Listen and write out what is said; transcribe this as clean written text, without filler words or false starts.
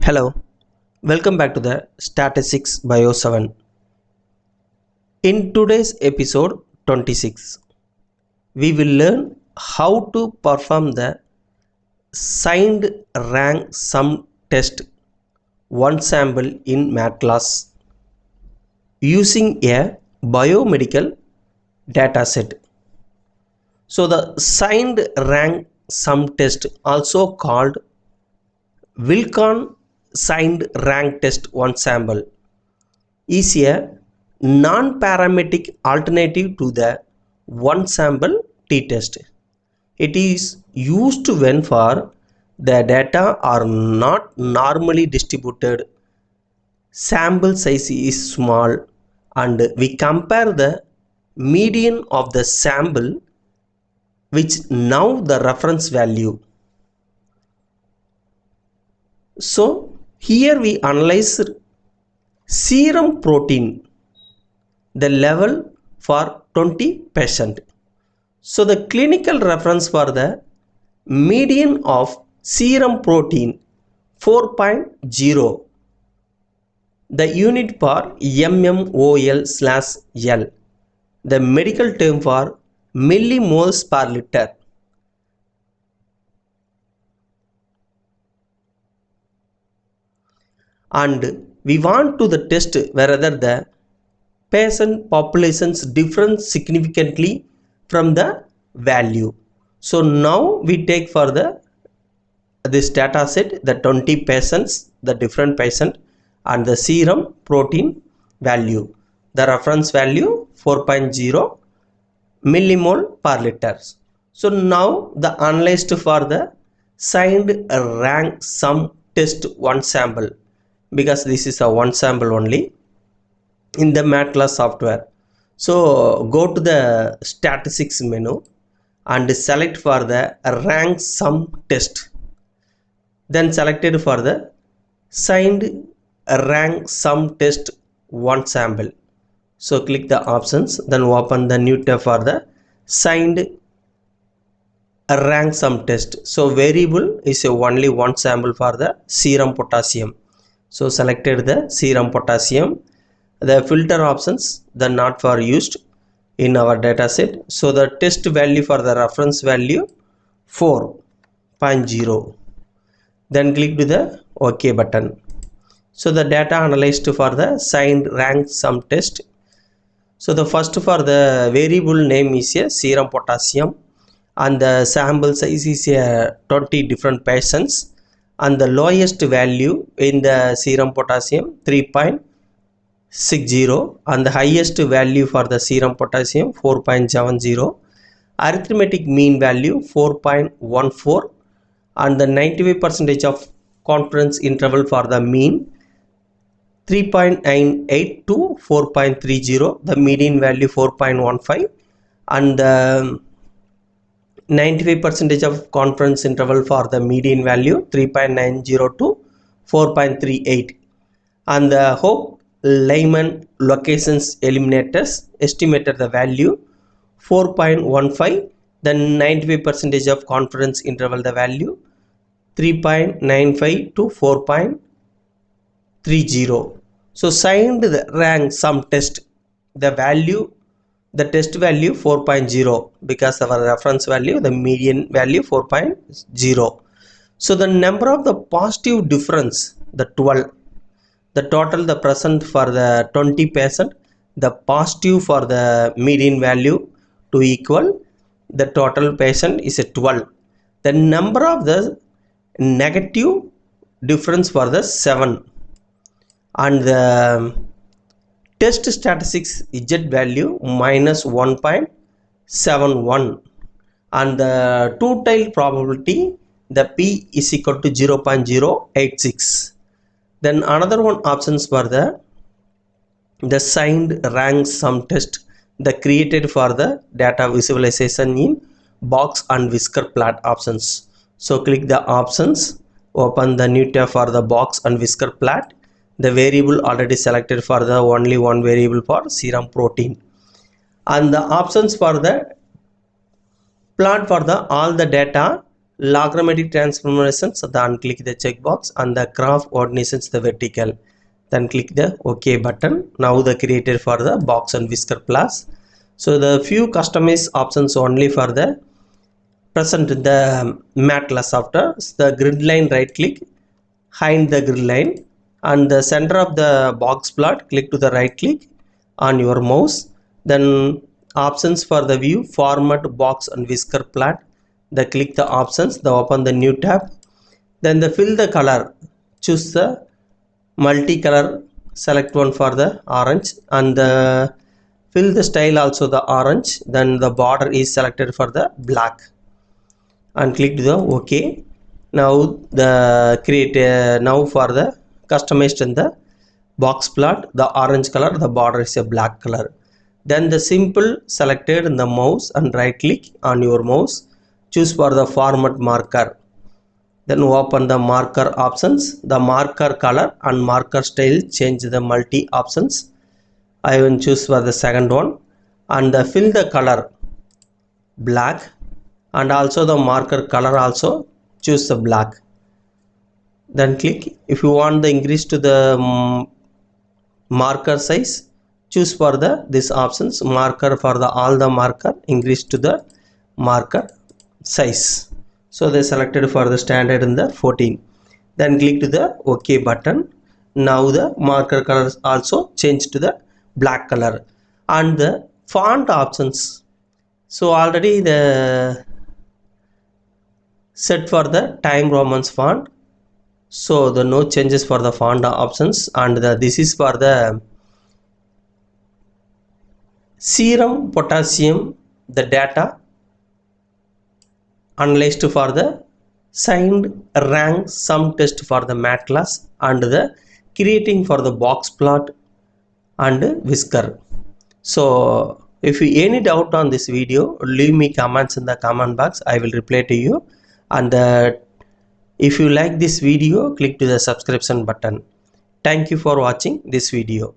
Hello, welcome back to the Statistics Bio 7. In today's episode 26, we will learn how to perform the signed rank sum test one sample in MedCalc using a biomedical dataset. So the signed rank sum test, also called Wilcoxon signed rank test one sample, is a non-parametric alternative to the one sample t-test. It is used when for the data are not normally distributed, sample size is small, and we compare the median of the sample which now the reference value. So here we analyze serum protein, the level for 20%. So the clinical reference for the median of serum protein 4.0, the unit for mmol/L, the medical term for millimoles per liter. And we want to the test whether the patient populations differ significantly from the value. So now we take for this data set the 20 patients, the different patient, and the serum protein value, the reference value 4.0 millimole per liter. So now the analyzed for the signed rank sum test one sample, because this is a one sample only in the MedCalc software. So go to the statistics menu and select for the rank sum test, then selected for the signed rank sum test one sample. So click the options, then open the new tab for the signed rank sum test. So variable is only one sample for the serum potassium. So selected the serum potassium. The filter options, the not for used in our data set. So the test value for the reference value 4.0. Then click to the OK button. So the data analyzed for the signed rank sum test. So the first for the variable name is a serum potassium, and the sample size is a 20 different patients, and the lowest value in the serum potassium 3.60, and the highest value for the serum potassium 4.70, arithmetic mean value 4.14, and the 95% of confidence interval for the mean 3.98 to 4.30, the median value 4.15, and the 95% of confidence interval for the median value 3.90 to 4.38, and the Hope Lyman locations eliminators estimated the value 4.15, then 95% of confidence interval the value 3.95 to 4.30. So signed the rank sum test, the test value 4.0, because our reference value, the median value 4.0. So the number of the positive difference, the 12, the total the present for the 20%, the positive for the median value to equal the total patient is a 12. The number of the negative difference for the 7, and the test statistics z value minus 1.71, and the two-tail probability, the p is equal to 0.086. Then another one options for the signed rank sum test, the created for the data visualization in box and whisker plot options. So click the options, open the new tab for the box and whisker plot. The variable already selected for the only one variable for serum protein, and the options for the plot for the all the data Logrammatic transformations, then click the checkbox, and the graph ordinations the vertical, then click the OK button. Now the created for the box and whisker plus. So the few customized options only for the present in the MedCalc software. The grid line, right click, hide the grid line, and the center of the box plot, click to the right click on your mouse. Then options for the view, format box and whisker plot, the click the options, the open the new tab. Then the fill the color, choose the multicolor, select one for the orange, and the fill the style also the orange. Then the border is selected for the black, and click the OK. Now the create now for the customized in the box plot, the orange color, the border is a black color. Then the simple selected in the mouse and right click on your mouse, choose for the format marker. Then open the marker options, the marker color and marker style, change the multi options. I will choose for the second one, and the fill the color black, and also the marker color also choose the black. Then click. If you want the increase to the marker size, choose for the this options, marker for the all the marker, increase to the marker size. So they selected for the standard in the 14. Then click to the OK button. Now the marker colors also change to the black color. And the font options, so already the set for the Time Romans font, so the no changes for the font options. And this is for the serum potassium, the data analyzed for the signed rank sum test for the MedCalc, and the creating for the box plot and whisker. So if you any doubt on this video, leave me comments in the comment box, I will reply to you. And if you like this video, click to the subscription button. Thank you for watching this video.